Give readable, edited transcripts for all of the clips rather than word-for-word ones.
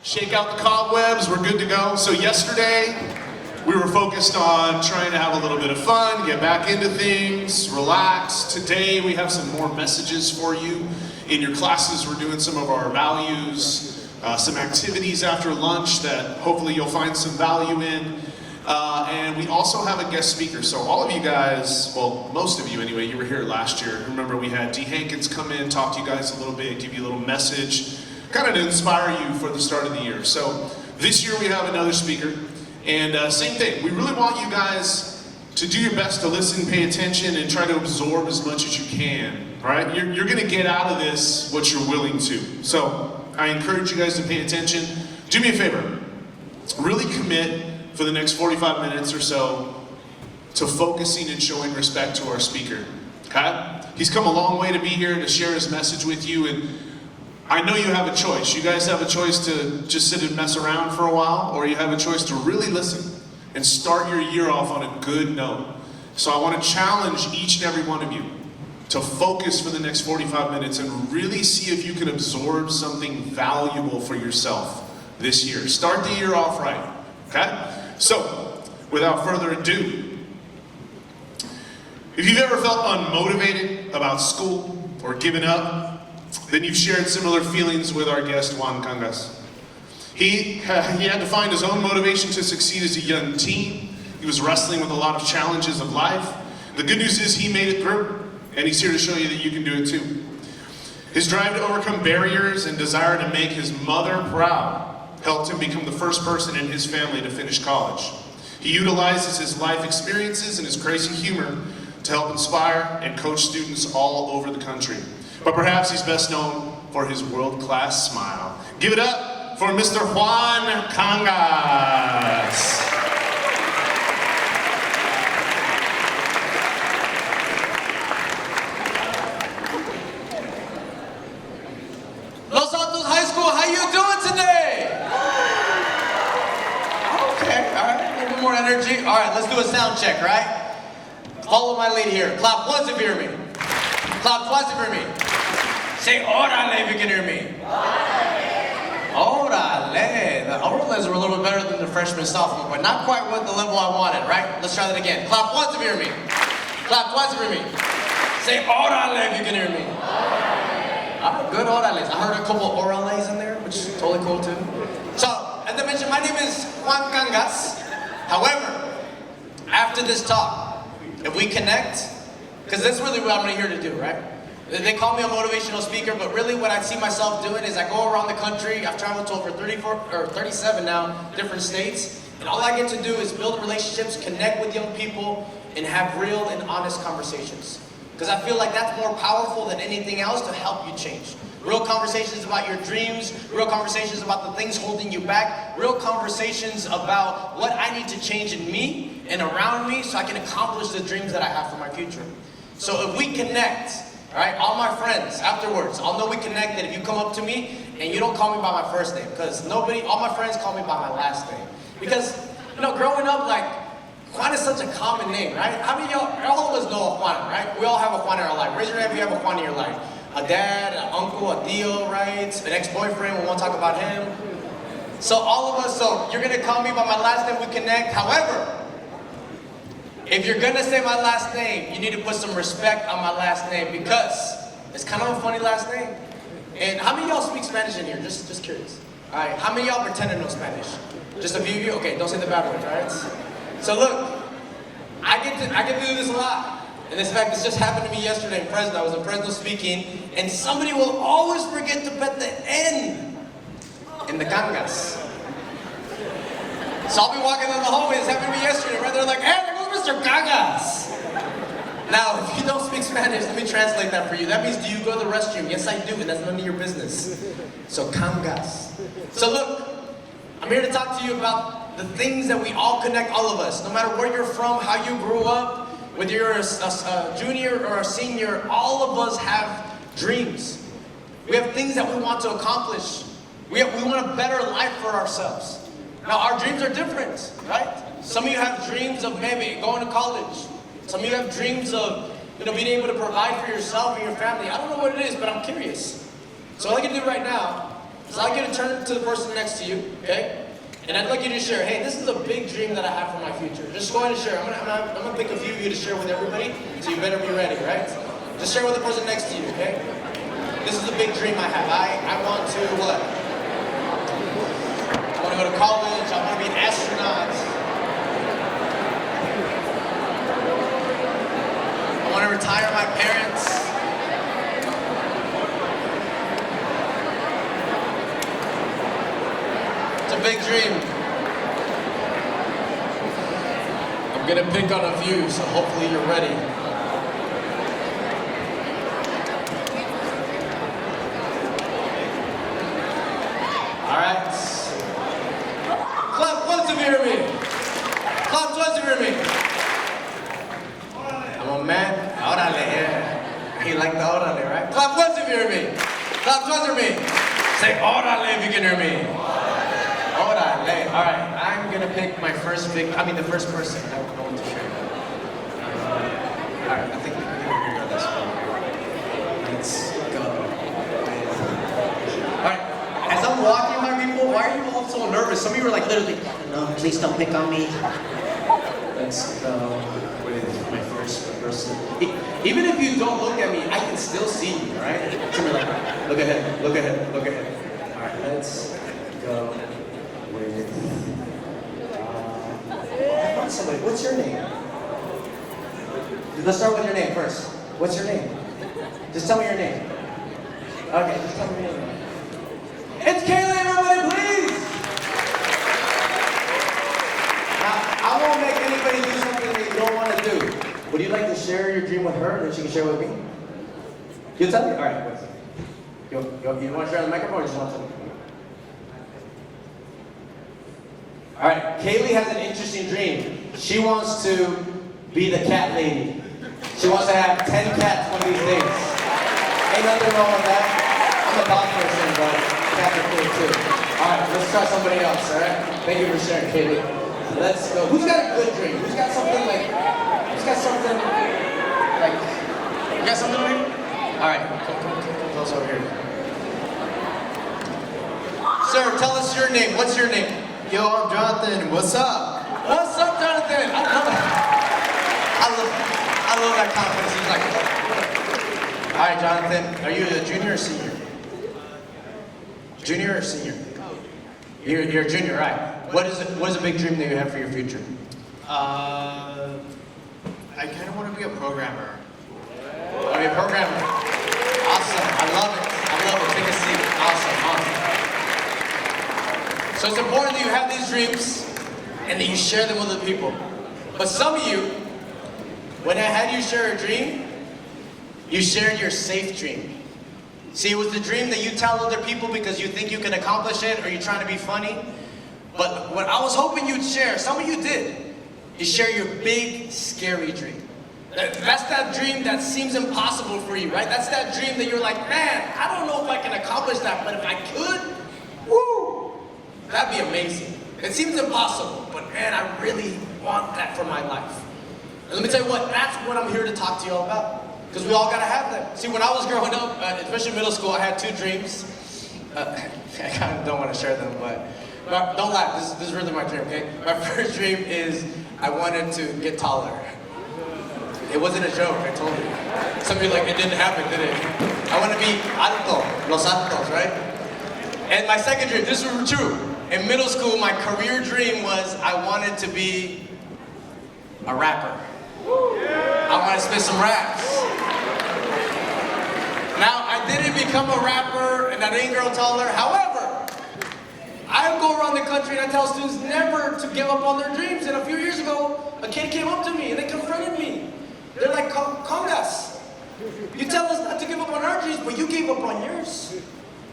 Shake out the cobwebs, we're good to go. So yesterday, we were focused on trying to have a little bit of fun, get back into things, relax. Today, we have some more messages for you. In your classes, we're doing some of our values, some activities after lunch that hopefully you'll find some value in. And we also have a guest speaker. So all of you guys, well, most of you anyway, you were here last year. Remember we had D. Hankins come in, talk to you guys a little bit, give you a little message, kind of to inspire you for the start of the year. So this year we have another speaker. And same thing, we really want you guys to do your best to listen, pay attention, and try to absorb as much as you can, right? You're gonna get out of this what you're willing to. So I encourage you guys to pay attention. Do me a favor, really commit for the next 45 minutes or so to focusing and showing respect to our speaker, okay? He's come a long way to be here to share his message with you, and I know you have a choice. You guys have a choice to just sit and mess around for a while, or you have a choice to really listen and start your year off on a good note. So I want to challenge each and every one of you to focus for the next 45 minutes and really see if you can absorb something valuable for yourself this year. Start the year off right, okay? So, without further ado, if you've ever felt unmotivated about school or given up, then you've shared similar feelings with our guest, Juan Cangas. He had to find his own motivation to succeed as a young teen. He was wrestling with a lot of challenges of life. The good news is he made it through, and he's here to show you that you can do it too. His drive to overcome barriers and desire to make his mother proud helped him become the first person in his family to finish college. He utilizes his life experiences and his crazy humor to help inspire and coach students all over the country. But perhaps he's best known for his world-class smile. Give it up for Mr. Juan Cangas. Los Altos High School, how you doing today? Okay, all right, a little bit more energy. All right, let's do a sound check, right? Follow my lead here. Clap once if you hear me. Clap twice if you hear me. Say orale if you can hear me. Orale. The orales were a little bit better than the freshman sophomore, but not quite what the level I wanted, right? Let's try that again. Clap once if you hear me. Clap twice if you hear me. Say orale if you can hear me. All right, good orales. I heard a couple of orales in there, which is totally cool too. So, as I mentioned, my name is Juan Cangas. However, after this talk, if we connect, because that's really what I'm here to do, right? They call me a motivational speaker, but really what I see myself doing is I go around the country. I've traveled to over 37 now, different states, and all I get to do is build relationships, connect with young people, and have real and honest conversations. Because I feel like that's more powerful than anything else to help you change. Real conversations about your dreams, real conversations about the things holding you back, real conversations about what I need to change in me and around me so I can accomplish the dreams that I have for my future. So if we connect, all right, all my friends, afterwards, I'll know we connected if you come up to me and you don't call me by my first name. Because all my friends call me by my last name. Because, you know, growing up, like, Juan is such a common name, right? How many of y'all, all of us know a Juan, right? We all have a Juan in our life. Raise your hand if you have a Juan in your life. A dad, an uncle, a tío, right? An ex-boyfriend, we won't talk about him. So all of us, so you're gonna call me by my last name, we connect. However, if you're gonna say my last name, you need to put some respect on my last name because it's kind of a funny last name. And how many of y'all speak Spanish in here? Just curious. All right, how many of y'all pretend to know Spanish? Just a few of you? Okay, don't say the bad words, all right? So look, I get to do this a lot. And in fact, this just happened to me yesterday in Fresno. I was in Fresno speaking, and somebody will always forget to put the N in the Cangas. So I'll be walking down the hallway, this happened to me yesterday, right? They're like, hey, there goes Mr. Cangas. Now, if you don't speak Spanish, let me translate that for you. That means, do you go to the restroom? Yes, I do, and that's none of your business. So Cangas. So look, I'm here to talk to you about the things that we all connect, all of us. No matter where you're from, how you grew up, whether you're a junior or a senior, all of us have dreams. We have things that we want to accomplish. We want a better life for ourselves. Now, our dreams are different, right? Some of you have dreams of maybe going to college. Some of you have dreams of being able to provide for yourself and your family. I don't know what it is, but I'm curious. So what I can do right now So I'd like you to turn to the person next to you, okay? And I'd like you to share, hey, this is a big dream that I have for my future. Just go ahead and share. I'm gonna pick a few of you to share with everybody, so you better be ready, right? Just share with the person next to you, okay? This is a big dream I have. I want to what? I want to go to college. I want to be an astronaut. I want to retire my parents. It's a big dream. I'm gonna pick on a few, so hopefully you're ready. All right. Clap once if you hear me. Clap twice if you hear me. I'm a man. Órale, yeah. He like the órale, right? Clap once if you hear me. Clap twice if you hear me. Say órale if you can hear me. Órale. All right. I'm gonna pick my first the first person I want to share. All right. I think we're gonna go this one. Let's go. All right. As I'm walking by people, why are you all so nervous? Some of you are like literally, no, please don't pick on me. Let's go with my first person. Even if you don't look at me, I can still see you, right? Some of you are like, look ahead, look ahead, look ahead. All right, let's go with, I want somebody, what's your name? Let's start with your name first. What's your name? Just tell me your name. Okay, just tell me your name. It's Kayla, everybody, please! Now, I won't make anybody do something that you don't want to do. Would you like to share your dream with her, and then she can share with me? You'll tell me? All right, wait a second. You want to share on the microphone, or just want to tell me? All right, Kaylee has an interesting dream. She wants to be the cat lady. She wants to have 10 cats one of these days. Ain't nothing wrong with that. I'm a dog person, but cats are cool too. All right, let's try somebody else, all right? Thank you for sharing, Kaylee. Let's go. Who's got a good dream? You got something, you got something to me? All right, come close over here. Sir, tell us your name. What's your name? Yo, I'm Jonathan. What's up? What's up, Jonathan? I love that confidence. He's like, all right, Jonathan, are you a junior or senior? Junior or senior? You're a junior, right? What is a big dream that you have for your future? I kind of want to be a programmer. Are you a programmer? Awesome. I love it. Take a seat. Awesome. So it's important that you have these dreams and that you share them with other people. But some of you, when I had you share a dream, you shared your safe dream. See, it was the dream that you tell other people because you think you can accomplish it or you're trying to be funny. But what I was hoping you'd share, some of you did, is share your big, scary dream. That's that dream that seems impossible for you, right? That's that dream that you're like, man, I don't know if I can accomplish that, but if I could, woo, that'd be amazing. It seems impossible, but man, I really want that for my life. And let me tell you what, that's what I'm here to talk to you all about. Because we all gotta have them. See, when I was growing up, especially middle school, I had two dreams. I kind of don't want to share them, but don't laugh. This is really my dream, okay? My first dream is I wanted to get taller. It wasn't a joke, I told you. Some of you are like, it didn't happen, did it? I want to be alto, los altos, right? And my second dream, this was true. In middle school, my career dream was I wanted to be a rapper. I want to spit some raps. Now, I didn't become a rapper and I didn't grow taller. However, I go around the country and I tell students never to give up on their dreams. And a few years ago, a kid came up to me and they confronted me. They're like, Congas, you tell us not to give up on our dreams, but you gave up on yours.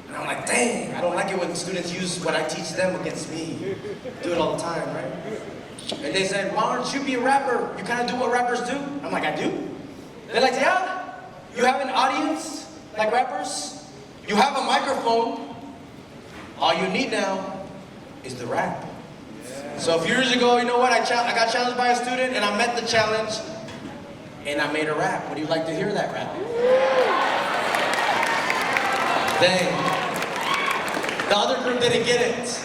And I'm like, dang, I don't like it when students use what I teach them against me. Do it all the time, right? And they said, why don't you be a rapper? You kind of do what rappers do. I'm like, I do? They're like, yeah, you have an audience like rappers. You have a microphone. All you need now is the rap. So a few years ago, you know what? I got challenged by a student and I met the challenge and I made a rap. Would you like to hear that rap? Dang. The other group didn't get it.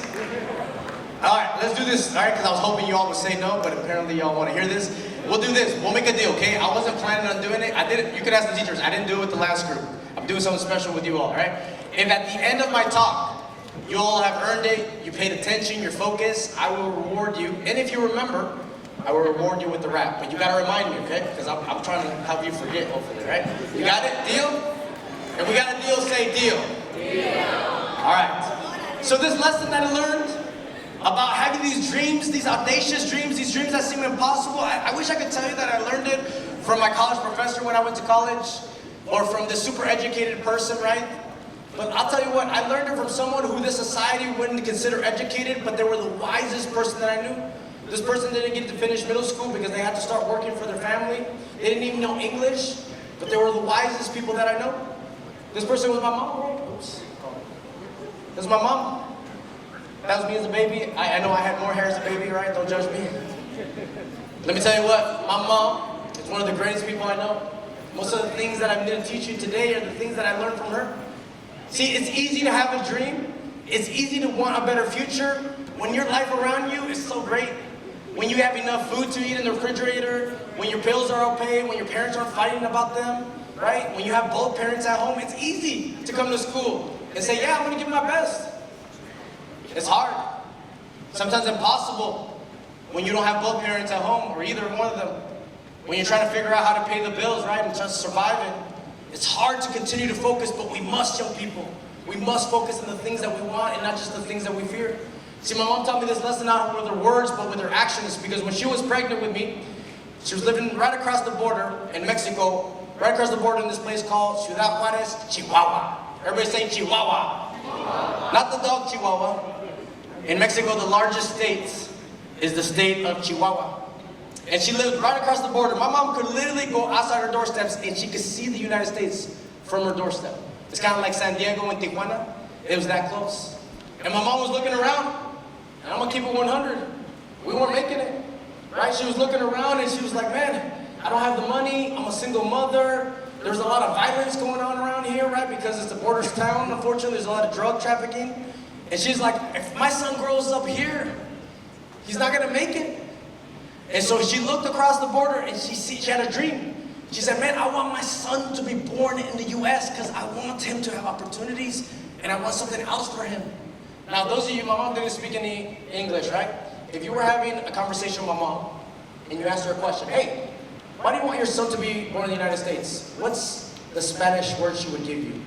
All right, let's do this, all right, because I was hoping you all would say no, but apparently y'all want to hear this. We'll do this. We'll make a deal, okay? I wasn't planning on doing it. I didn't. You could ask the teachers. I didn't do it with the last group. I'm doing something special with you all, all right? If at the end of my talk, you all have earned it, you paid attention, you're focused, I will reward you. And if you remember, I will reward you with the rap. But you got to remind me, okay? Because I'm trying to help you forget, hopefully, right? You got it? Deal? If we got a deal, say deal. Deal. All right. So this lesson that I learned about having these dreams, these audacious dreams, these dreams that seem impossible, I wish I could tell you that I learned it from my college professor when I went to college, or from this super educated person, right? But I'll tell you what, I learned it from someone who this society wouldn't consider educated, but they were the wisest person that I knew. This person didn't get to finish middle school because they had to start working for their family. They didn't even know English, but they were the wisest people that I know. This person was my mom, right? Oops. This was my mom. That was me as a baby. I know I had more hair as a baby, right? Don't judge me. Let me tell you what, my mom is one of the greatest people I know. Most of the things that I'm going to teach you today are the things that I learned from her. See, it's easy to have a dream. It's easy to want a better future when your life around you is so great. When you have enough food to eat in the refrigerator, when your bills are all paid, when your parents aren't fighting about them, right? When you have both parents at home, it's easy to come to school and say, yeah, I'm going to give my best. It's hard. Sometimes impossible when you don't have both parents at home or either one of them. When you're trying to figure out how to pay the bills, right, and just surviving. It's hard to continue to focus, but we must, young people. We must focus on the things that we want and not just the things that we fear. See, my mom taught me this lesson not with her words, but with her actions, because when she was pregnant with me, she was living right across the border in Mexico, right across the border in this place called Ciudad Juarez, Chihuahua. Everybody say Chihuahua. Not the dog Chihuahua. In Mexico, the largest state is the state of Chihuahua. And she lived right across the border. My mom could literally go outside her doorsteps and she could see the United States from her doorstep. It's kind of like San Diego and Tijuana. It was that close. And my mom was looking around, and I'm gonna keep it 100. We weren't making it, right? She was looking around and she was like, man, I don't have the money. I'm a single mother. There's a lot of violence going on around here, right? Because it's a borders town, unfortunately. There's a lot of drug trafficking. And she's like, if my son grows up here, he's not gonna make it. And so she looked across the border and she had a dream. She said, man, I want my son to be born in the US because I want him to have opportunities and I want something else for him. Now, those of you, my mom didn't speak any English, right? If you were having a conversation with my mom and you asked her a question, hey, why do you want your son to be born in the United States? What's the Spanish word she would give you?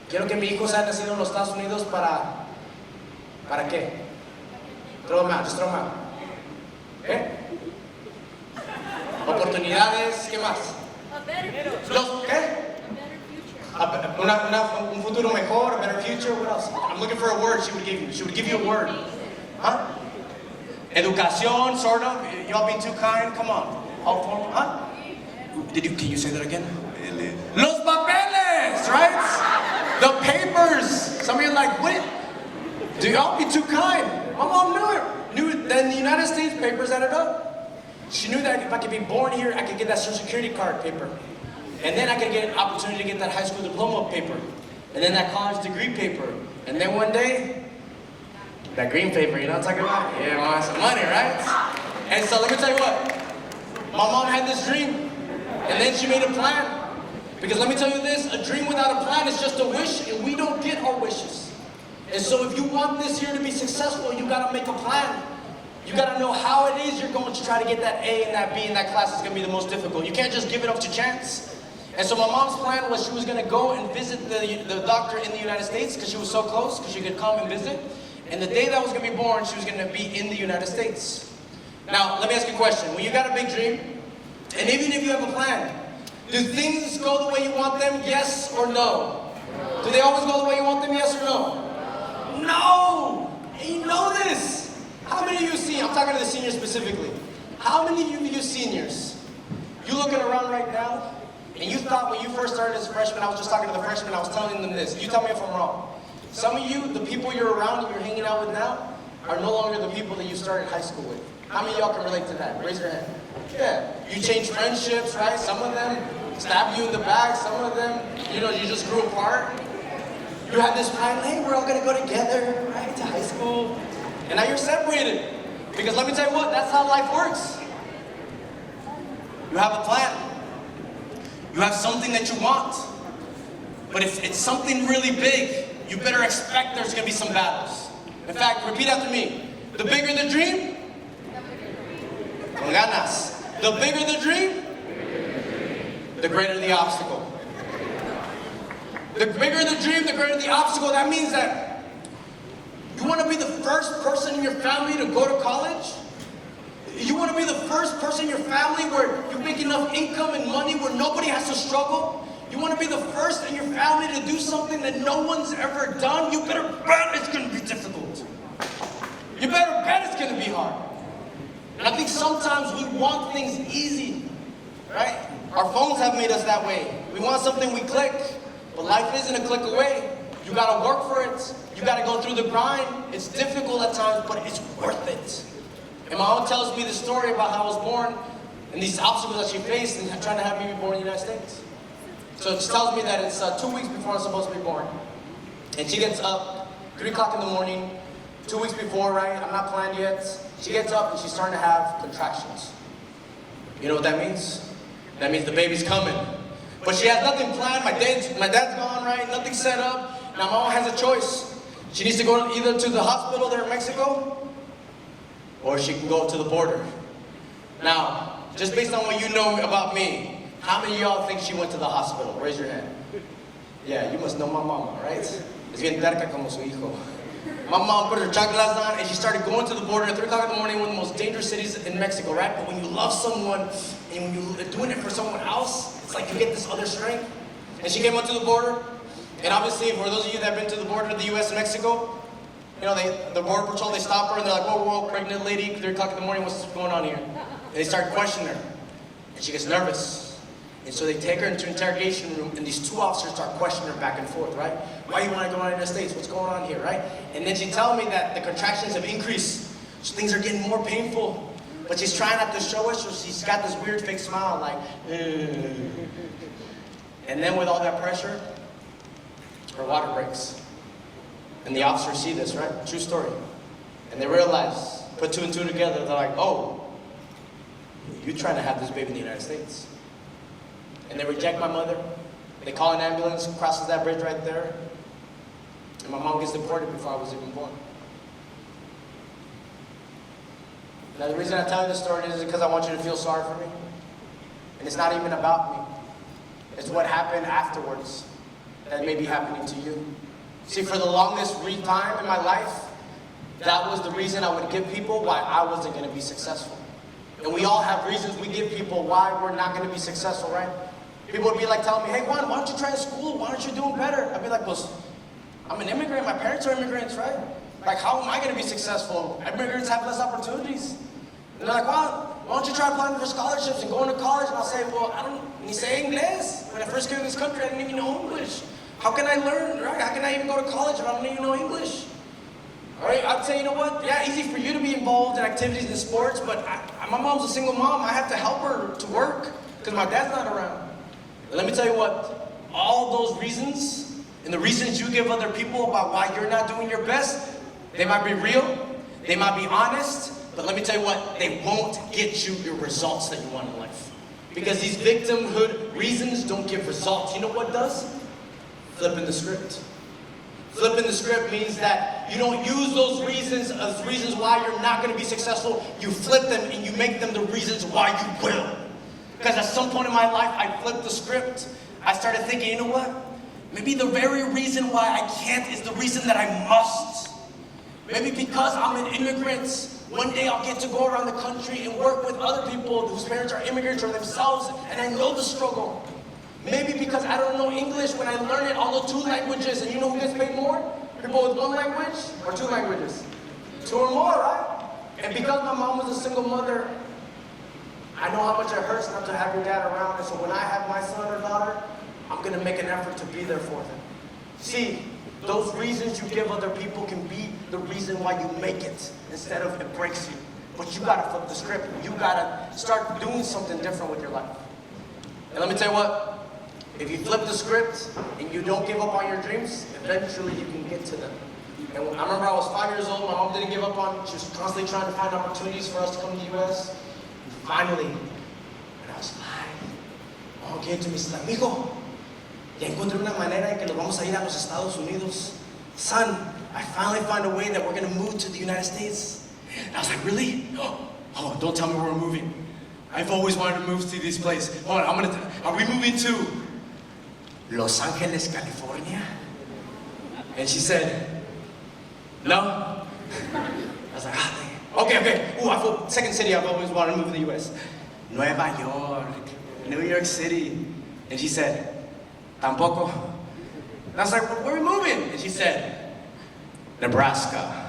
Quiero que mi hijo sea nacido en los Estados Unidos ¿para qué? Throw them out, just throw them out. ¿Eh? Oportunidades, ¿qué más? Los, ¿qué? Un futuro mejor, a better future, what else? I'm looking for a word she would give you. She would give you a word. Huh? Educación, sort of. Y'all being too kind, come on. All formal, huh? Can you say that again? Los papeles, right? The papers. Some of you are like, what? Do y'all be too kind? My mom knew it. Then the United States papers added up. She knew that if I could be born here, I could get that Social Security card paper. And then I could get an opportunity to get that high school diploma paper. And then that college degree paper. And then one day, that green paper, you know what I'm talking about? Yeah, I want some money, right? And so let me tell you what. My mom had this dream. And then she made a plan. Because let me tell you this, a dream without a plan is just a wish, and we don't get our wishes. And so if you want this year to be successful, you gotta make a plan. You gotta know how it is you're going to try to get that A and that B and that class is gonna be the most difficult. You can't just give it up to chance. And so my mom's plan was she was gonna go and visit the doctor in the United States because she was so close, because she could come and visit. And the day that was gonna be born, she was gonna be in the United States. Now, let me ask you a question. When you got a big dream, and even if you have a plan, do things go the way you want them, yes or no? Do they always go the way you want them, yes or no? No! And you know this! How many of you see, I'm talking to the seniors specifically, how many of you seniors, you looking around right now, and you thought when you first started as a freshman, I was just talking to the freshmen, I was telling them this, you tell me if I'm wrong. Some of you, the people you're around and you're hanging out with now, are no longer the people that you started high school with. How many of y'all can relate to that? Raise your hand. Yeah, you changed friendships, right? Some of them stabbed you in the back, some of them, you just grew apart. You had this plan, hey, we're all gonna go together, right, to high school. And now you're separated. Because let me tell you what, that's how life works. You have a plan. You have something that you want. But if it's something really big, you better expect there's gonna be some battles. In fact, repeat after me. The bigger the dream, con ganas. The bigger the dream, the greater the obstacle. The bigger the dream, the greater the obstacle. That means that you want to be the first person in your family to go to college. You want to be the first person in your family where you make enough income and money where nobody has to struggle. You want to be the first in your family to do something that no one's ever done. You better bet it's going to be difficult. You better bet it's going to be hard. And I think sometimes we want things easy, right? Our phones have made us that way. We want something we click. But life isn't a click away. You gotta work for it. You gotta go through the grind. It's difficult at times, but it's worth it. And my mom tells me the story about how I was born and these obstacles that she faced and trying to have me be born in the United States. So she tells me that it's 2 weeks before I'm supposed to be born. And she gets up 3 o'clock in the morning, 2 weeks before, right? I'm not planned yet. She gets up and she's starting to have contractions. You know what that means? That means the baby's coming. But she has nothing planned. My dad's gone, right? Nothing set up. Now my mom has a choice. She needs to go either to the hospital there in Mexico, or she can go to the border. Now, just based on what you know about me, how many of y'all think she went to the hospital? Raise your hand. Yeah, you must know my mama, right? Es bien terca como su hijo. My mom put her chanclas on and she started going to the border at 3 o'clock in the morning, one of the most dangerous cities in Mexico, right? But when you love someone and when you're doing it for someone else, it's like you get this other strength. And she came up to the border, and obviously for those of you that have been to the border of the US and Mexico, you know, the border patrol, they stop her and they're like, whoa, pregnant lady, 3 o'clock in the morning, what's going on here? And they start questioning her, and she gets nervous. And so they take her into an interrogation room, and these 2 officers start questioning her back and forth, right? Why you want to go out in the States? What's going on here, right? And then she tells me that the contractions have increased, so things are getting more painful. But she's trying not to show us, so she's got this weird fake smile, like, And then with all that pressure, her water breaks. And the officers see this, right? True story. And they realize, put 2 and 2 together, they're like, oh, you're trying to have this baby in the United States. And they reject my mother. They call an ambulance, crosses that bridge right there. And my mom gets deported before I was even born. Now the reason I tell you this story is because I want you to feel sorry for me. And it's not even about me. It's what happened afterwards that may be happening to you. See, for the longest time in my life, that was the reason I would give people why I wasn't going to be successful. And we all have reasons we give people why we're not going to be successful, right? People would be like telling me, hey Juan, why don't you try school? Why aren't you doing better? I'd be like, well, I'm an immigrant. My parents are immigrants, right? Like, how am I going to be successful? Immigrants have less opportunities. And they're like, well, why don't you try applying for scholarships and going to college? And I'll say, well, I don't ni sé inglés. When I first came to this country, I didn't even know English. How can I learn, right? How can I even go to college if I don't even know English? All right, I'd say, you know what? Yeah, easy for you to be involved in activities and sports, but my mom's a single mom. I have to help her to work because my dad's not around. And let me tell you what, all those reasons and the reasons you give other people about why you're not doing your best, they might be real, they might be honest, but let me tell you what, they won't get you your results that you want in life. Because these victimhood reasons don't give results. You know what does? Flipping the script. Flipping the script means that you don't use those reasons as reasons why you're not going to be successful. You flip them and you make them the reasons why you will. Because at some point in my life, I flipped the script. I started thinking, you know what? Maybe the very reason why I can't is the reason that I must. Maybe because I'm an immigrant, one day I'll get to go around the country and work with other people whose parents are immigrants or themselves, and I know the struggle. Maybe because I don't know English, when I learn it, all the 2 languages, and you know who gets paid more? People with 1 language or 2 languages? 2 or more, right? And because my mom was a single mother, I know how much it hurts not to have your dad around, and so when I have my son or daughter, I'm going to make an effort to be there for them. See, those reasons you give other people can be the reason why you make it, instead of it breaks you. But you got to flip the script. You got to start doing something different with your life. And let me tell you what, if you flip the script and you don't give up on your dreams, eventually you can get to them. And I remember I was 5 years old, my mom didn't give up on, she was constantly trying to find opportunities for us to come to the U.S. And finally, when I was 5, my mom came to me and said, "Amigo, ya encontré una manera en que nos vamos a ir a los Estados Unidos. Son, I finally found a way that we're gonna move to the United States." And I was like, "Really? Oh, don't tell me where we're moving. I've always wanted to move to this place. Hold on, are we moving to Los Angeles, California?" And she said, "No." I was like, okay. Ooh, I feel second city I've always wanted to move to the U.S. Nueva York, New York City. And she said, "Tampoco." And I was like, "Where are we moving?" And she said, "Nebraska."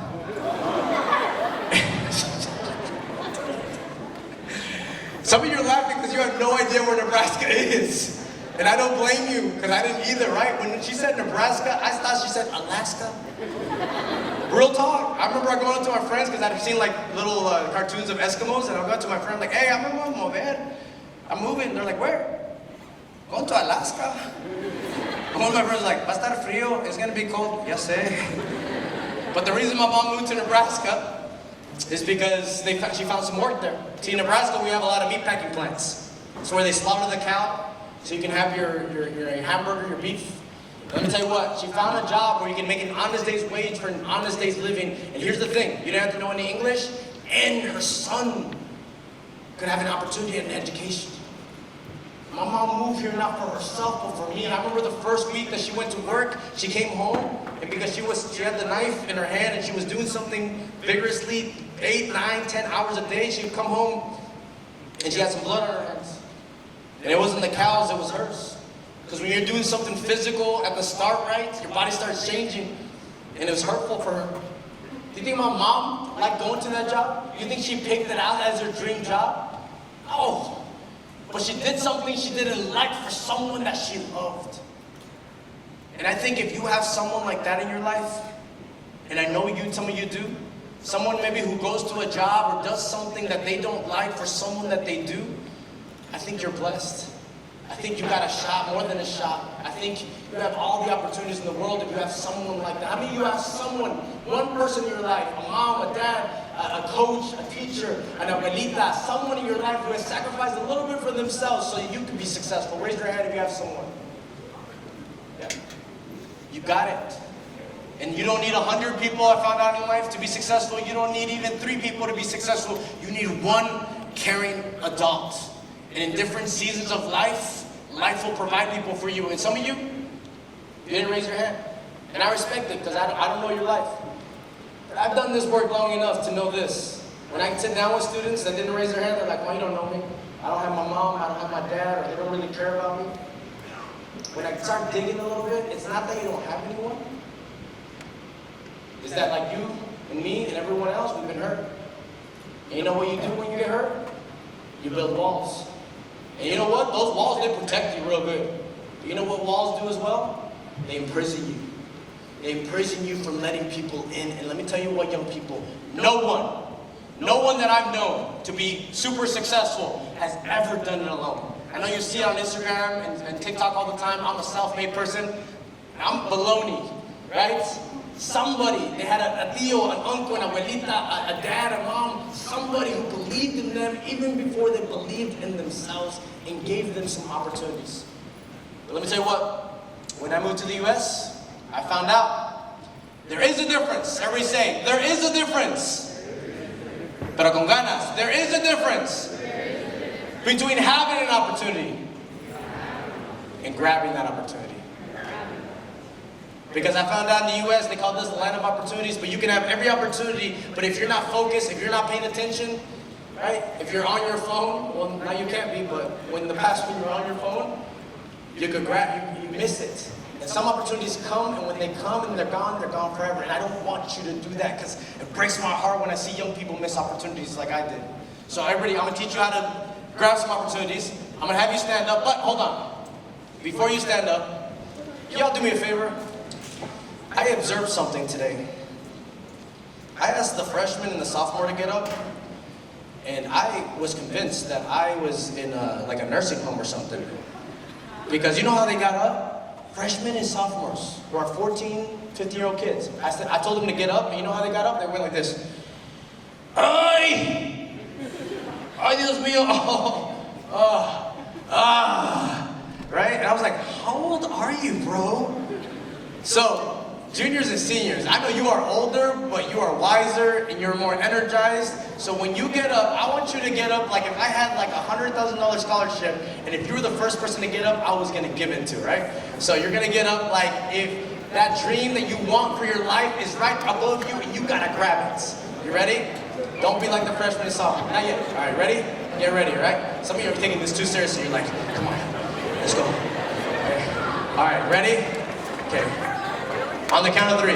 Some of you are laughing because you have no idea where Nebraska is. And I don't blame you, because I didn't either, right? When she said Nebraska, I thought she said Alaska. Real talk. I remember going up to my friends, because I'd seen like little cartoons of Eskimos, and I'd go to my friend like, "Hey, I'm gonna mover. I'm moving." They're like, "Where?" "Going to Alaska." And one of my friends was like, "Va a estar frío, it's gonna be cold." "Ya sé." But the reason my mom moved to Nebraska is because she found some work there. See, in Nebraska, we have a lot of meat packing plants. It's where they slaughter the cow, so you can have your hamburger, your beef. Let me tell you what, she found a job where you can make an honest day's wage for an honest day's living. And here's the thing, you didn't have to know any English, and her son could have an opportunity and an education. My mom moved here not for herself, but for me. And I remember the first week that she went to work, she came home, and because she had the knife in her hand and she was doing something vigorously, 8, 9, 10 hours a day, she would come home and she had some blood on her hands. And it wasn't the cow's, it was hers. Because when you're doing something physical at the start, right, your body starts changing, and it was hurtful for her. Do you think my mom liked going to that job? Do you think she picked it out as her dream job? No. But she did something she didn't like for someone that she loved. And I think if you have someone like that in your life, and I know some of you do, someone maybe who goes to a job or does something that they don't like for someone that they do, I think you're blessed. I think you got a shot, more than a shot. I think you have all the opportunities in the world if you have someone like that. I mean, you have someone, one person in your life, a mom, a dad, a coach, a teacher, an abuelita, someone in your life who has sacrificed a little bit for themselves so you can be successful. Raise your hand if you have someone. Yeah. You got it. And you don't need 100 people, I found out in life, to be successful. You don't need even 3 people to be successful. You need one caring adult. And in different seasons of life, life will provide people for you. And some of you didn't raise your hand. And I respect it, because I don't know your life. But I've done this work long enough to know this. When I sit down with students that didn't raise their hand, they're like, "Well, you don't know me. I don't have my mom, I don't have my dad, or they don't really care about me." When I start digging a little bit, it's not that you don't have anyone. It's that like you and me and everyone else, we've been hurt. And you know what you do when you get hurt? You build walls. And you know what? Those walls, they protect you real good. But you know what walls do as well? They imprison you. They imprison you from letting people in. And let me tell you what, young people, no one that I've known to be super successful has ever done it alone. I know you see it on Instagram and TikTok all the time. I'm a self-made person. I'm baloney, right? Somebody, they had a tío, an uncle, an abuelita, a dad, a mom, somebody who believed in them even before they believed in themselves and gave them some opportunities. But let me tell you what, when I moved to the U.S., I found out there is a difference. Everybody say, there is a difference. Pero con ganas, there is a difference between having an opportunity and grabbing that opportunity. Because I found out in the U.S., they call this the land of opportunities, but you can have every opportunity, but if you're not focused, if you're not paying attention, right? If you're on your phone, well, now you can't be, but when the past when you're on your phone, you could grab, you miss it. And some opportunities come, and when they come and they're gone forever. And I don't want you to do that, because it breaks my heart when I see young people miss opportunities like I did. So everybody, I'm gonna teach you how to grab some opportunities. I'm gonna have you stand up, but hold on. Before you stand up, can y'all do me a favor? I observed something today. I asked the freshman and the sophomore to get up, and I was convinced that I was in like a nursing home or something. Because you know how they got up? Freshmen and sophomores who are 14, 15-year-old kids. I told them to get up, and you know how they got up? They went like this. Ay! Ay, Dios mío! Right? And I was like, how old are you, bro? So, juniors and seniors, I know you are older, but you are wiser and you're more energized. So when you get up, I want you to get up like if I had like $100,000 scholarship, and if you were the first person to get up, I was gonna give it to, right? So you're gonna get up like if that dream that you want for your life is right above you and you gotta grab it. You ready? Don't be like the freshman and sophomore. Not yet. All right, ready? Get ready, all right? Some of you are taking this too seriously. You're like, come on, let's go. Okay. All right, ready? Okay. On the count of 3.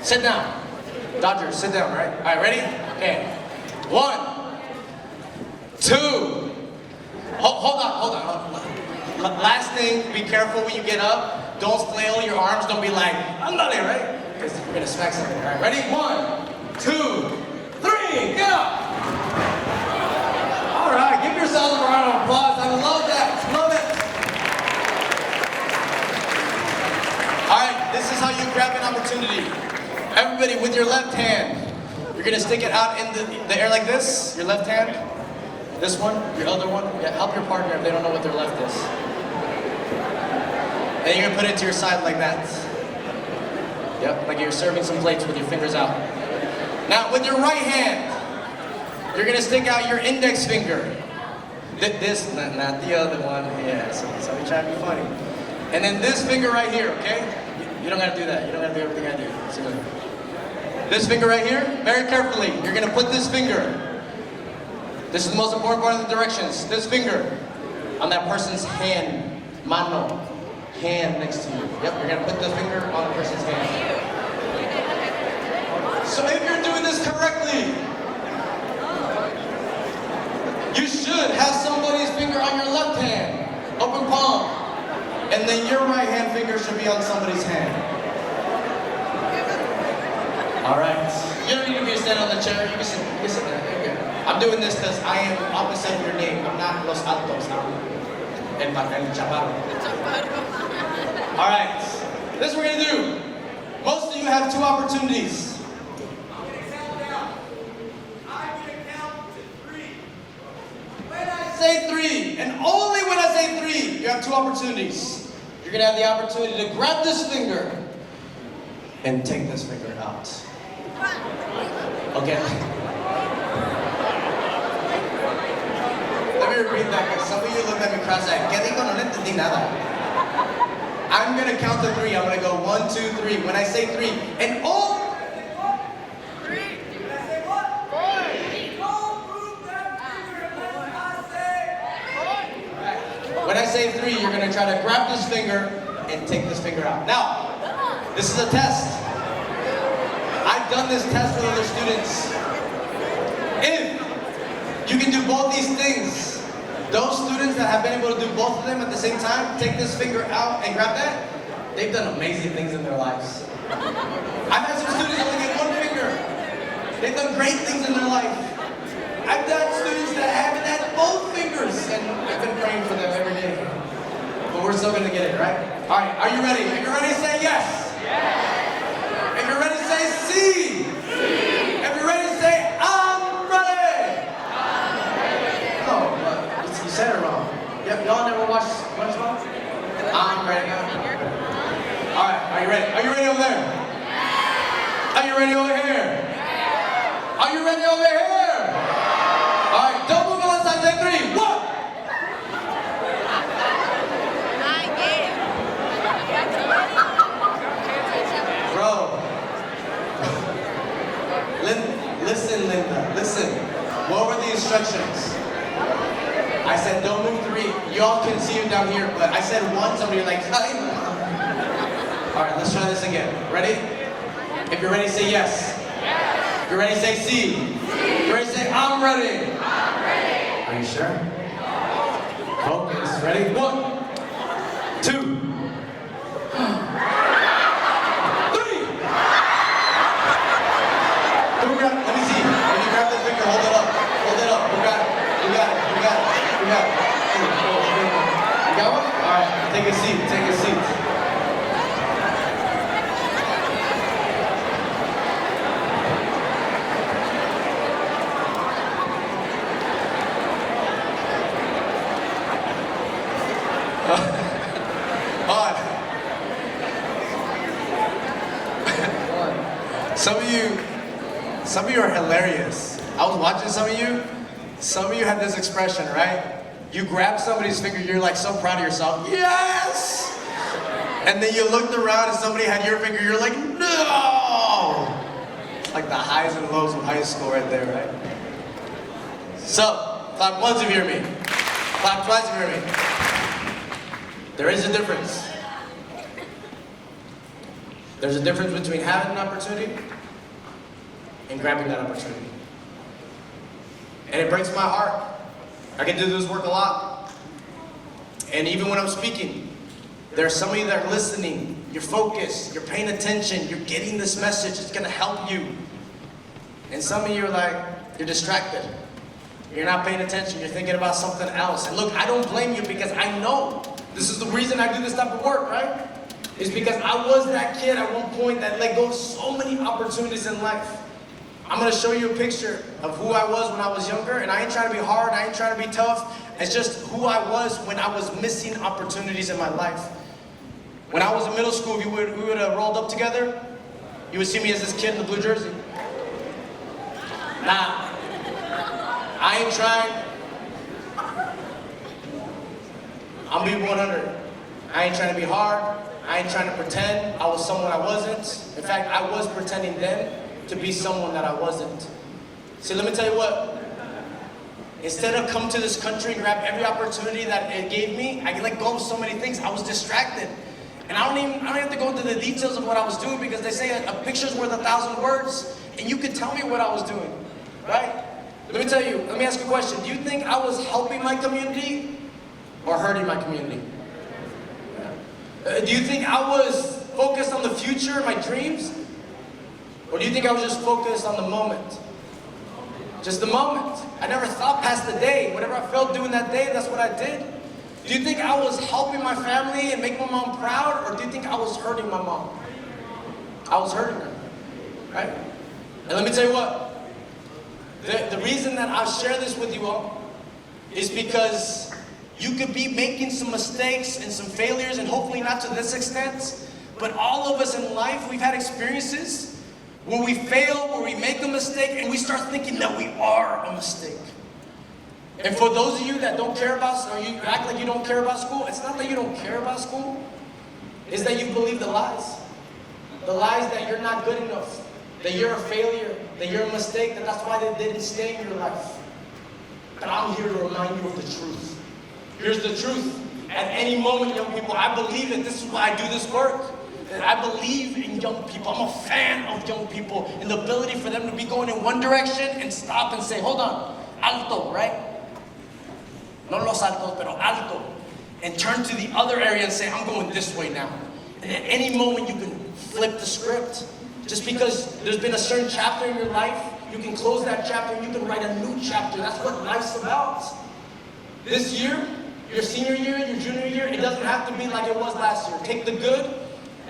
Sit down. Dodgers, sit down, right? All right, ready? Okay. 1, 2. Hold on. Last thing, be careful when you get up. Don't flail your arms. Don't be like, I'm not there, right? Because you're going to smack something. All right, ready? 1, 2, 3. Get up. All right, give yourselves a round of applause. I love that. Love it. All right, this is how you grab an opportunity. Everybody, with your left hand, you're gonna stick it out in the air like this. Your left hand. This one, your other one. Yeah, help your partner if they don't know what their left is. And you're gonna put it to your side like that. Yep, like you're serving some plates with your fingers out. Now, with your right hand, you're gonna stick out your index finger. This, not the other one. Yeah, so we try to be funny. And then this finger right here, okay? You don't gotta do that. You don't gotta do everything I do. So, this finger right here, very carefully, you're gonna put this finger. This is the most important part of the directions. This finger on that person's hand, mano, hand next to you. Yep, you're gonna put the finger on the person's hand. So if you're doing this correctly, you should have somebody's finger on your left hand, open palm. And then your right hand finger should be on somebody's hand. All right. You don't need to be standing on the chair. You can sit there. Okay. I'm doing this because I am opposite of your name. I'm not Los Altos. I'm El Chaparro. All right. This is what we're going to do. Most of you have 2 opportunities. I'm going to count to 3. When I say 3, and only when I say 3, you have 2 opportunities. You're gonna have the opportunity to grab this finger and take this finger out. Okay. Let me repeat that because some of you looked at me cross-eyed. ¿Qué digo? No le entendí nada. I'm gonna count to 3. I'm gonna go 1, 2, 3. When I say 3, and all. 3. When I say what? 4. Don't move that finger unless I say 4. When I say 3, you're gonna try to grab this finger and take this finger out. Now, this is a test. I've done this test with other students. If you can do both these things, those students that have been able to do both of them at the same time, take this finger out and grab that, they've done amazing things in their lives. I've had some students only get 1 finger. They've done great things in their life. I've had students that haven't had both fingers, and I've been praying for them every day. But we're still gonna get it, right? All right, are you ready? If you're ready, say yes. Yes. If you're ready, say see. If you're ready, say I'm ready. I'm ready. Oh, you said it wrong. Yep, y'all never watched SpongeBob? I'm ready. All right, are you ready? Are you ready over there? Are you ready over here? Are you ready over here? All right, don't move unless I say 3. 1. Bro. Listen, Linda. Listen. What were the instructions? I said don't move 3. Y'all can see him down here, but I said 1, somebody you're like, all right, let's try this again. Ready? If you're ready, say yes. Yes. If you're ready, say see. If you're ready, say I'm ready. I'm ready. Are you sure? Focus. Ready? 1, 2, 3. Let me see. When you grab that finger, hold it up. Hold it up. You got it. You got it. You got it. You got it. You got one? All Some of you are hilarious. I was watching some of you. Some of you had this expression, right? You grab somebody's finger, you're like so proud of yourself. Yes! And then you looked around and somebody had your finger, you're like, no! It's like the highs and lows of high school right there, right? So, clap once if you hear me. Clap twice if you hear me. There is a difference. There's a difference between having an opportunity and grabbing that opportunity. And it breaks my heart. I get to do this work a lot. And even when I'm speaking, there are some of you that are listening, you're focused, you're paying attention, you're getting this message, it's gonna help you. And some of you are like, you're distracted. You're not paying attention, you're thinking about something else. And look, I don't blame you because I know this is the reason I do this type of work, right? It's because I was that kid at one point that let go of so many opportunities in life. I'm gonna show you a picture of who I was when I was younger, and I ain't trying to be hard, I ain't trying to be tough. It's just who I was when I was missing opportunities in my life. When I was in middle school, we would have rolled up together, you would see me as this kid in the blue jersey. Nah, I ain't trying. I'm being 100. I ain't trying to be hard. I ain't trying to pretend I was someone I wasn't. In fact, I was pretending then to be someone that I wasn't. See, let me tell you what. Instead of come to this country and grab every opportunity that it gave me, I let go of so many things. I was distracted. And I don't have to go into the details of what I was doing because they say a picture's worth 1,000 words, and you could tell me what I was doing, right? Let me tell you, let me ask you a question. Do you think I was helping my community or hurting my community? Do you think I was focused on the future, my dreams? Or do you think I was just focused on the moment? Just the moment. I never thought past the day. Whatever I felt doing that day, that's what I did. Do you think I was helping my family and make my mom proud? Or do you think I was hurting my mom? I was hurting her, right? And let me tell you what. The reason that I share this with you all is because you could be making some mistakes and some failures, and hopefully not to this extent, but all of us in life, we've had experiences where we fail, where we make a mistake, and we start thinking that we are a mistake. And for those of you that don't care about, or you act like you don't care about school, it's not that you don't care about school, it's that you believe the lies. The lies that you're not good enough, that you're a failure, that you're a mistake, that that's why they didn't stay in your life. But I'm here to remind you of the truth. Here's the truth. At any moment, young people, I believe it. This is why I do this work. That I believe in young people. I'm a fan of young people and the ability for them to be going in one direction and stop and say, hold on, alto, right? No los altos, pero alto. And turn to the other area and say, I'm going this way now. And at any moment, you can flip the script. Just because there's been a certain chapter in your life, you can close that chapter and you can write a new chapter. That's what life's about. This year, your senior year, your junior year, it doesn't have to be like it was last year. Take the good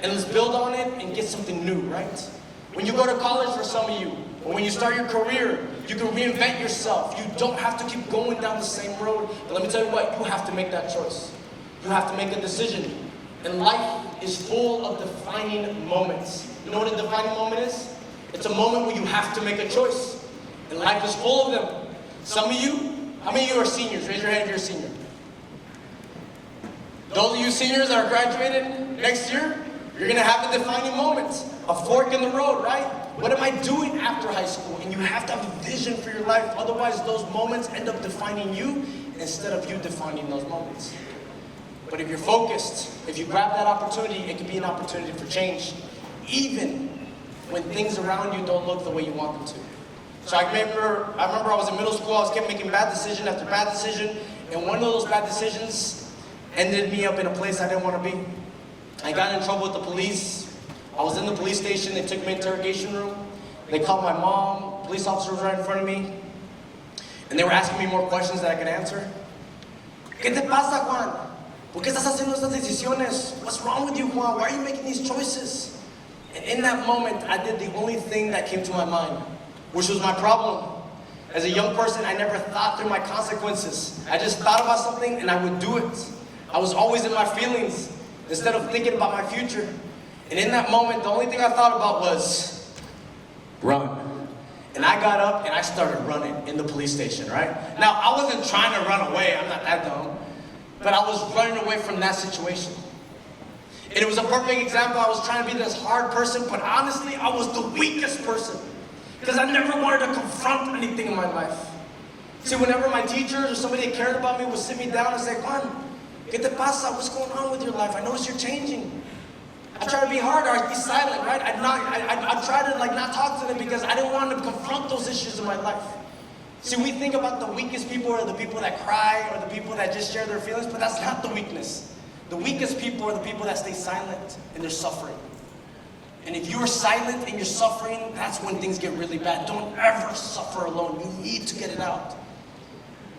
and let's build on it and get something new, right? When you go to college for some of you, or when you start your career, you can reinvent yourself. You don't have to keep going down the same road. But let me tell you what, you have to make that choice. You have to make a decision. And life is full of defining moments. You know what a defining moment is? It's a moment where you have to make a choice. And life is full of them. Some of you, how many of you are seniors? Raise your hand if you're a senior. Those of you seniors that are graduating next year, you're going to have a defining moment. A fork in the road, right? What am I doing after high school? And you have to have a vision for your life. Otherwise, those moments end up defining you instead of you defining those moments. But if you're focused, if you grab that opportunity, it can be an opportunity for change. Even when things around you don't look the way you want them to. So I remember I was in middle school, I was kept making bad decision after bad decision, and one of those bad decisions ended me up in a place I didn't want to be. I got in trouble with the police. I was in the police station, they took me to interrogation room. They called my mom, police officer was right in front of me. And they were asking me more questions that I could answer. ¿Qué te pasa, Juan? ¿Por qué estás haciendo estas decisiones? What's wrong with you, Juan? Why are you making these choices? And in that moment, I did the only thing that came to my mind, which was my problem. As a young person, I never thought through my consequences. I just thought about something and I would do it. I was always in my feelings instead of thinking about my future. And in that moment, the only thing I thought about was, run. And I got up and I started running in the police station, right? Now, I wasn't trying to run away, I'm not that dumb, but I was running away from that situation. And it was a perfect example. I was trying to be this hard person, but honestly, I was the weakest person. Because I never wanted to confront anything in my life. See, whenever my teachers or somebody that cared about me would sit me down and say, Juan, ¿qué te pasa? What's going on with your life? I notice you're changing. I try to be hard, or I'd be silent, right? I'd try to not talk to them because I didn't want to confront those issues in my life. See, we think about the weakest people are the people that cry or the people that just share their feelings, but that's not the weakness. The weakest people are the people that stay silent and they're suffering. And if you're silent and you're suffering, that's when things get really bad. Don't ever suffer alone. You need to get it out.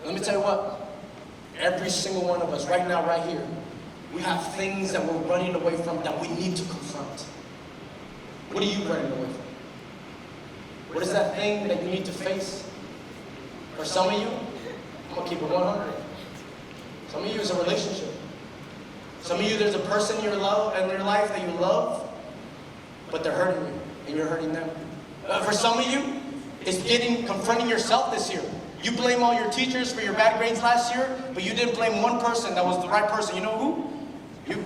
Let me tell you what, every single one of us right now, right here, we have things that we're running away from that we need to confront. What are you running away from? What is that thing that you need to face? For some of you, I'm gonna keep it 100. Some of you is a relationship. Some of you, there's a person in your life that you love, but they're hurting you, and you're hurting them. For some of you, it's confronting yourself this year. You blame all your teachers for your bad grades last year, but you didn't blame one person that was the right person. You know who? You.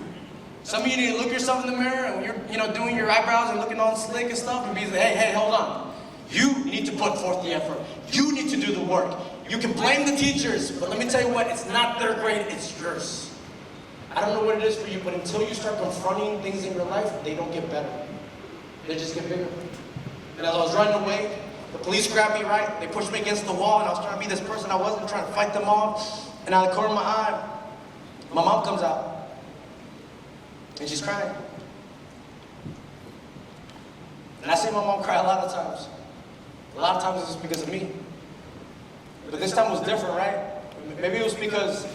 Some of you need to look yourself in the mirror and you're doing your eyebrows and looking all slick and stuff and be like, hey, hold on. You need to put forth the effort. You need to do the work. You can blame the teachers, but let me tell you what, it's not their grade, it's yours. I don't know what it is for you, but until you start confronting things in your life, they don't get better. They just get bigger. And as I was running away, the police grabbed me, right? They pushed me against the wall, and I was trying to be this person I wasn't, trying to fight them off. And out of the corner of my eye, my mom comes out. And she's crying. And I see my mom cry a lot of times. A lot of times it's because of me. But this time was different, right? Maybe it was because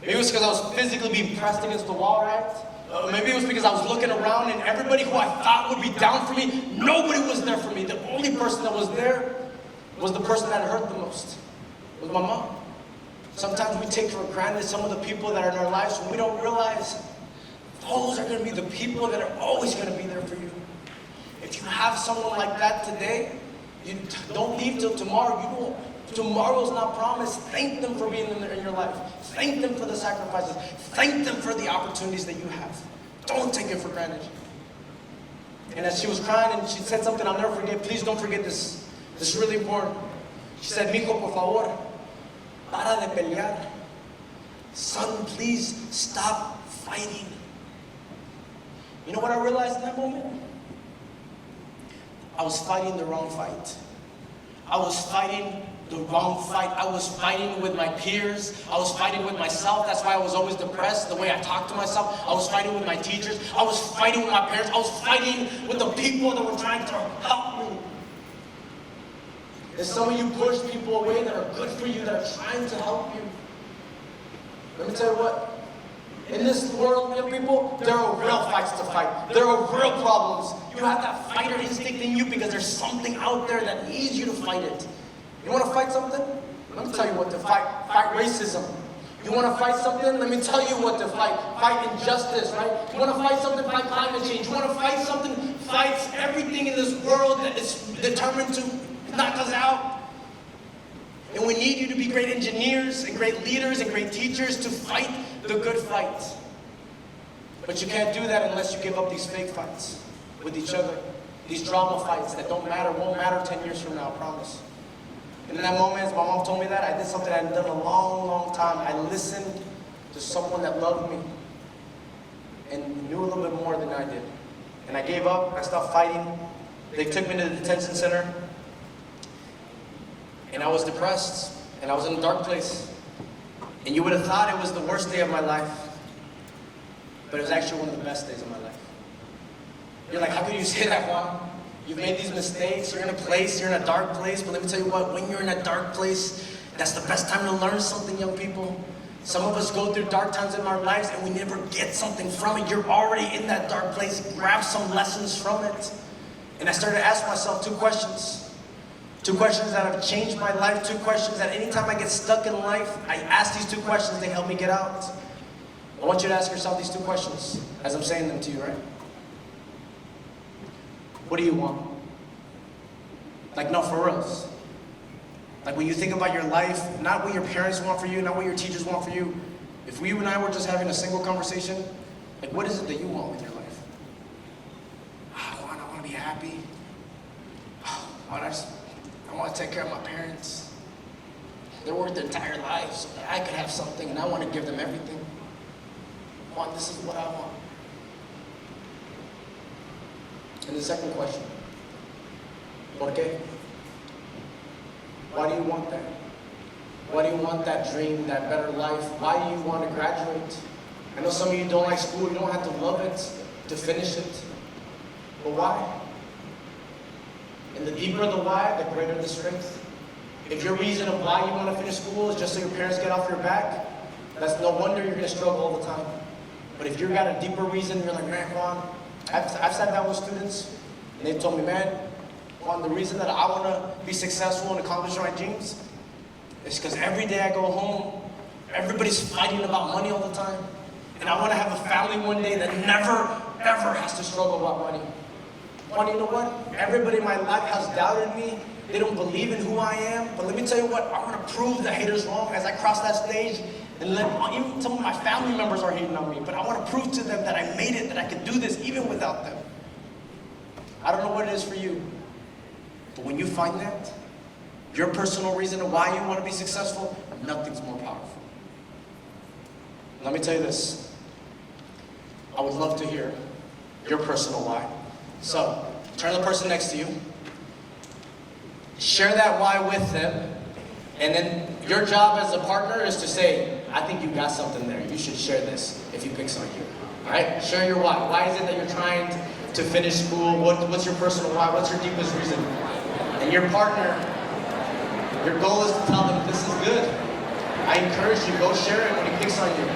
I was physically being pressed against the wall, right? Maybe it was because I was looking around and everybody who I thought would be down for me, nobody was there for me. The only person that was there was the person that hurt the most. It was my mom. Sometimes we take for granted some of the people that are in our lives and we don't realize those are going to be the people that are always going to be there for you. If you have someone like that today, you don't leave till tomorrow. Tomorrow's not promised. Thank them for being in your life. Thank them for the sacrifices. Thank them for the opportunities that you have. Don't take it for granted. And as she was crying and she said something I'll never forget, please don't forget this. This is really important. She said, Mijo, por favor, para de pelear. Son, please stop fighting. You know what I realized in that moment? I was fighting the wrong fight. I was fighting the wrong fight. I was fighting with my peers. I was fighting with myself. That's why I was always depressed, the way I talked to myself. I was fighting with my teachers. I was fighting with my parents. I was fighting with the people that were trying to help me. And some of you push people away that are good for you, that are trying to help you. Let me tell you what. In this world, young people, there are real fights to fight. There are real problems. You have that fighter instinct in you because there's something out there that needs you to fight it. You want to fight something? Let me tell you what to fight. Fight racism. You want to fight something? Let me tell you what to fight. Fight injustice, right? You want to fight something? Fight climate change. You want to fight something? Fight everything in this world that is determined to knock us out. And we need you to be great engineers and great leaders and great teachers to fight the good fight. But you can't do that unless you give up these fake fights with each other. These drama fights that don't matter, won't matter 10 years from now, I promise. And in that moment, as my mom told me that, I did something I hadn't done in a long, long time. I listened to someone that loved me and knew a little bit more than I did. And I gave up, I stopped fighting. They took me to the detention center. And I was depressed, and I was in a dark place. And you would have thought it was the worst day of my life, but it was actually one of the best days of my life. You're like, how could you say that, Juan? You've made these mistakes, you're in a place, you're in a dark place, but let me tell you what, when you're in a dark place, that's the best time to learn something, young people. Some of us go through dark times in our lives and we never get something from it. You're already in that dark place, grab some lessons from it. And I started to ask myself two questions. Two questions that have changed my life. Two questions that anytime I get stuck in life, I ask these two questions, they help me get out. I want you to ask yourself these two questions as I'm saying them to you, right? What do you want? Like, no, for reals. Like, when you think about your life, not what your parents want for you, not what your teachers want for you. If you and I were just having a single conversation, like, what is it that you want with your life? I want to be happy. I want to take care of my parents. They worked their entire lives so that I could have something, and I want to give them everything. This is what I want. And the second question, ¿por qué? Why do you want that? Why do you want that dream, that better life? Why do you want to graduate? I know some of you don't like school, you don't have to love it to finish it. But why? And the deeper the why, the greater the strength. If your reason of why you want to finish school is just so your parents get off your back, that's no wonder you're going to struggle all the time. But if you've got a deeper reason, you're like, man, Juan, I've sat down with students, and they've told me, man, Juan, the reason that I want to be successful and accomplish my dreams is because every day I go home, everybody's fighting about money all the time. And I want to have a family one day that never, ever has to struggle about money. Juan, you know what? Everybody in my life has doubted me. They don't believe in who I am. But let me tell you what, I want to prove the haters wrong as I cross that stage. And even some of my family members are hating on me. But I want to prove to them that I made it, that I could do this even without them. I don't know what it is for you. But when you find that, your personal reason of why you want to be successful, nothing's more powerful. Let me tell you this. I would love to hear your personal why. So, turn to the person next to you. Share that why with them. And then your job as a partner is to say, I think you got something there. You should share this if he picks on you. All right? Share your why. Why is it that you're trying to finish school? What's your personal why? What's your deepest reason? And your partner, your goal is to tell them, this is good. I encourage you, go share it when he picks on you.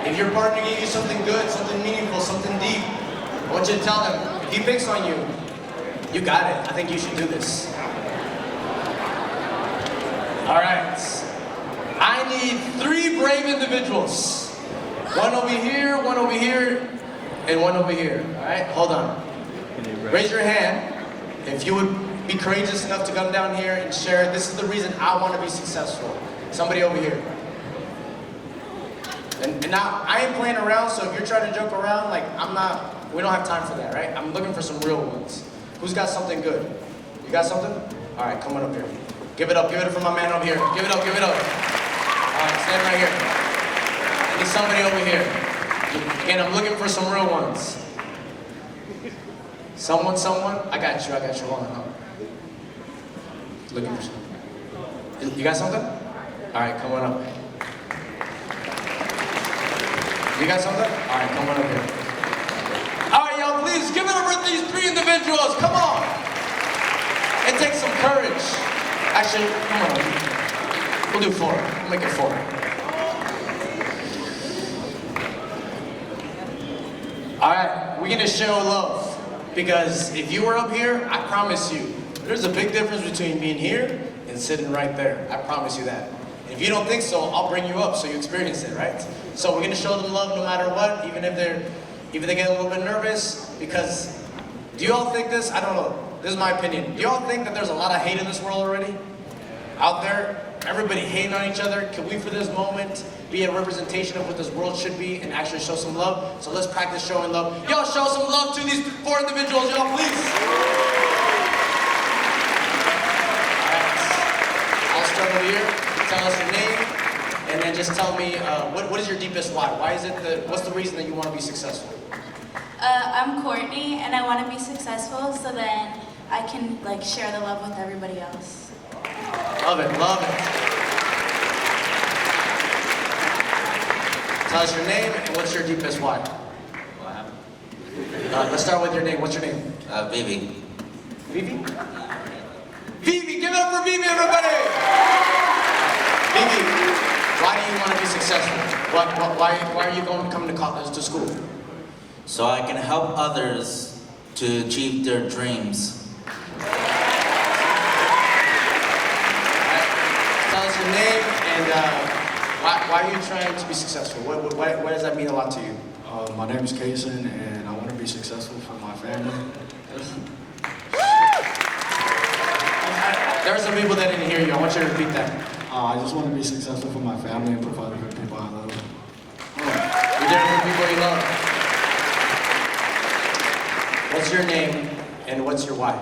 If your partner gave you something good, something meaningful, something deep, I want you to tell them, if he picks on you, you got it. I think you should do this. All right. I need 3 brave individuals. One over here, and one over here. All right, hold on. Raise your hand if you would be courageous enough to come down here and share, this is the reason I want to be successful. Somebody over here. And now, I ain't playing around, so if you're trying to joke around, like, we don't have time for that, right? I'm looking for some real ones. Who's got something good? You got something? All right, come on up here. Give it up for my man over here. Give it up. All right, stand right here. I need somebody over here. Again, I'm looking for some real ones. Someone? I got you. Hold on. Looking for something. You got something? All right, come on up. You got something? All right, come on up here. All right, y'all, please give it up for these 3 individuals. Come on. It takes some courage. Actually, come on. We'll do 4. We'll make it 4. All right, we're going to show love. Because if you were up here, I promise you, there's a big difference between being here and sitting right there. I promise you that. If you don't think so, I'll bring you up so you experience it, right? So we're gonna show them love no matter what, even if they get a little bit nervous, because do you all think this? I don't know. This is my opinion. Do you all think that there's a lot of hate in this world already? Out there? Everybody hating on each other? Can we, for this moment, be a representation of what this world should be and actually show some love? So let's practice showing love. Y'all show some love to these 4 individuals, y'all, please. All right. I'll start over here. Tell us your name, and then just tell me what is your deepest why? What's the reason that you want to be successful? I'm Courtney, and I want to be successful so then I can share the love with everybody else. Love it. Tell us your name and what's your deepest why? Let's start with your name. What's your name? Vivi. Vivi? Vivi, give it up for Vivi, everybody! Vivi, why do you want to be successful? Why are you coming to college, to school? So I can help others to achieve their dreams. Tell us your name and why are you trying to be successful? What does that mean a lot to you? My name is Kason, and I want to be successful for my family. There are some people that didn't hear you. I want you to repeat that. I just want to be successful for my family and provide for the people I love. You're there for people you love. What's your name and what's your why?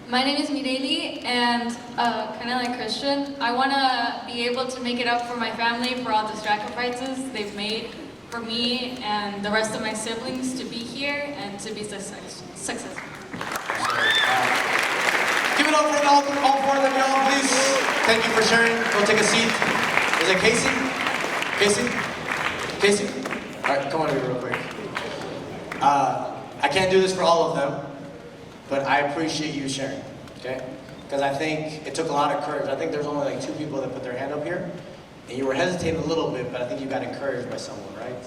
My name is Mireli, and kind of like Christian, I want to be able to make it up for my family for all the sacrifices they've made for me and the rest of my siblings to be here and to be successful. Give it up for all four of them, y'all, please. Thank you for sharing. Go take a seat. Is it Casey? Casey? All right, come on over real quick. I can't do this for all of them, but I appreciate you sharing, okay? Because I think it took a lot of courage. I think there's only like 2 people that put their hand up here, and you were hesitating a little bit, but I think you got encouraged by someone, right?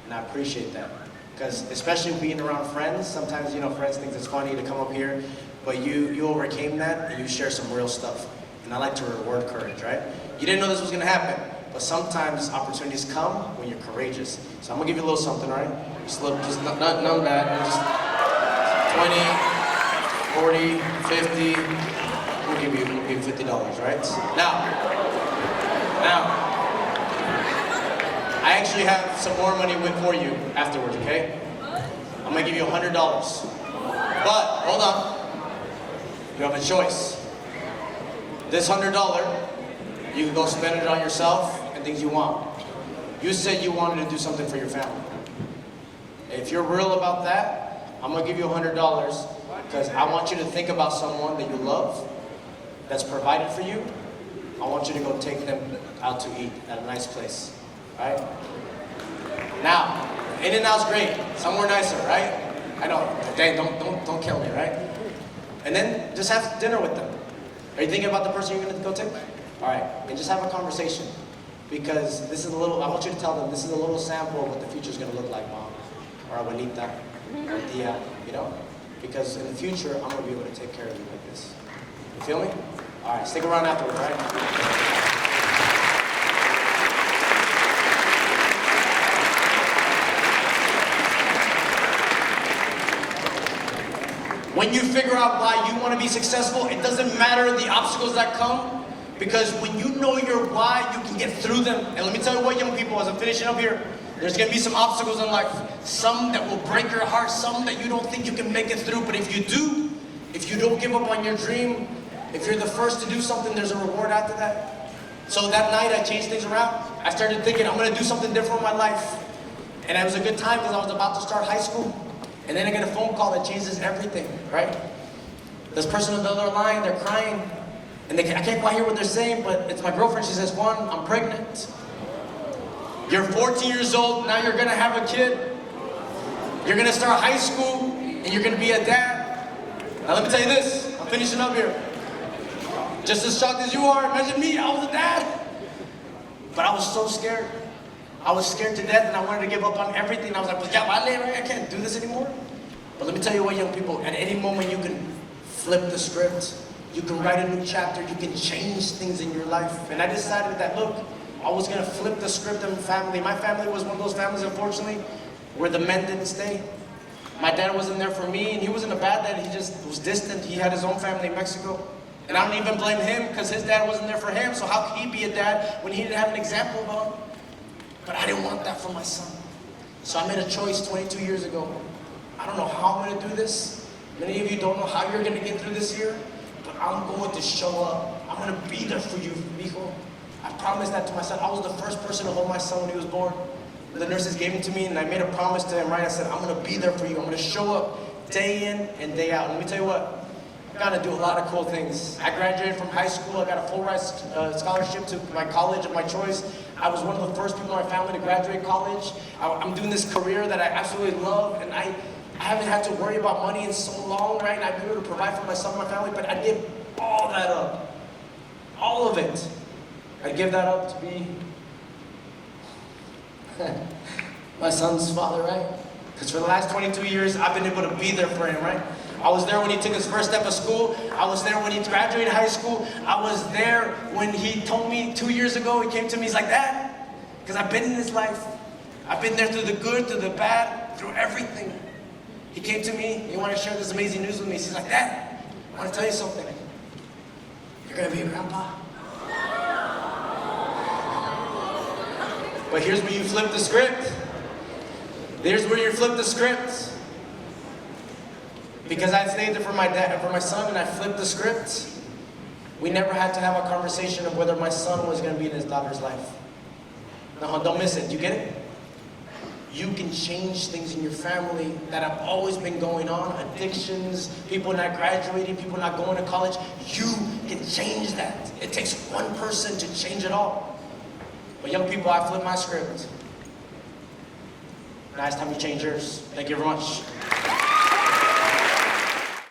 And I appreciate that. Because especially being around friends, sometimes, friends think it's funny to come up here, but you overcame that and you share some real stuff. And I like to reward courage, right? You didn't know this was gonna happen, but sometimes opportunities come when you're courageous. So I'm gonna give you a little something, all right? Just not bad, just 20, 40, 50, we'll give you $50, right? Now, I actually have some more money for you afterwards, okay? I'm gonna give you $100. But, hold on. You have a choice. This $100, you can go spend it on yourself and things you want. You said you wanted to do something for your family. If you're real about that, I'm gonna give you $100 because I want you to think about someone that you love, that's provided for you. I want you to go take them out to eat at a nice place. Right? Now, In-N-Out's great. Somewhere nicer, right? I know. Dang, don't kill me, right? And then just have dinner with them. Are you thinking about the person you're gonna go take? All right, and just have a conversation. Because this is a little, I want you to tell them, this is a little sample of what the future's gonna look like, Mom. Or abuelita, or tia, Because in the future, I'm gonna be able to take care of you like this. You feel me? All right, stick around afterwards, right? When you figure out why you want to be successful, it doesn't matter the obstacles that come, because when you know your why, you can get through them. And let me tell you what, young people, as I'm finishing up here, there's going to be some obstacles in life. Some that will break your heart, some that you don't think you can make it through. But if you do, if you don't give up on your dream, if you're the first to do something, there's a reward after that. So that night, I changed things around. I started thinking, I'm going to do something different in my life. And it was a good time because I was about to start high school. And then I get a phone call that changes everything, right? This person on the other line, they're crying. And I can't quite hear what they're saying, but it's my girlfriend. She says, Juan, I'm pregnant. You're 14 years old, now you're gonna have a kid. You're gonna start high school, and you're gonna be a dad. Now let me tell you this, I'm finishing up here. Just as shocked as you are, imagine me, I was a dad. But I was so scared. I was scared to death and I wanted to give up on everything. I was like, pues ya vale, right? I can't do this anymore. But let me tell you what, young people, at any moment you can flip the script. You can write a new chapter. You can change things in your life. And I decided that, look, I was going to flip the script in family. My family was one of those families, unfortunately, where the men didn't stay. My dad wasn't there for me, and he wasn't a bad dad. He just was distant. He had his own family in Mexico. And I don't even blame him because his dad wasn't there for him. So how could he be a dad when he didn't have an example of him? But I didn't want that for my son. So I made a choice 22 years ago. I don't know how I'm gonna do this. Many of you don't know how you're gonna get through this year, but I'm going to show up. I'm gonna be there for you, mijo. I promised that to my son. I was the first person to hold my son when he was born. The nurses gave him to me and I made a promise to him, right? I said, I'm gonna be there for you. I'm gonna show up day in and day out. And let me tell you what, got to do a lot of cool things. I graduated from high school. I got a full ride scholarship to my college of my choice. I was one of the first people in my family to graduate college. I'm doing this career that I absolutely love, and I haven't had to worry about money in so long, right? And I've been able to provide for myself and my family, but I give all that up. All of it. I give that up to be my son's father, right? Because for the last 22 years, I've been able to be there for him, right? I was there when he took his first step of school. I was there when he graduated high school. I was there when he told me 2 years ago, he came to me, he's like, Dad, because I've been in his life. I've been there through the good, through the bad, through everything. He came to me, he wanted to share this amazing news with me. He's like, Dad, I want to tell you something. You're going to be a grandpa. But here's where you flip the script. Here's where you flip the script. Because I stayed there for my dad, for my son, and I flipped the script. We never had to have a conversation of whether my son was going to be in his daughter's life. No, don't miss it. You get it? You can change things in your family that have always been going on. Addictions, people not graduating, people not going to college. You can change that. It takes one person to change it all. But young people, I flipped my script. Now it's time you change yours. Thank you very much.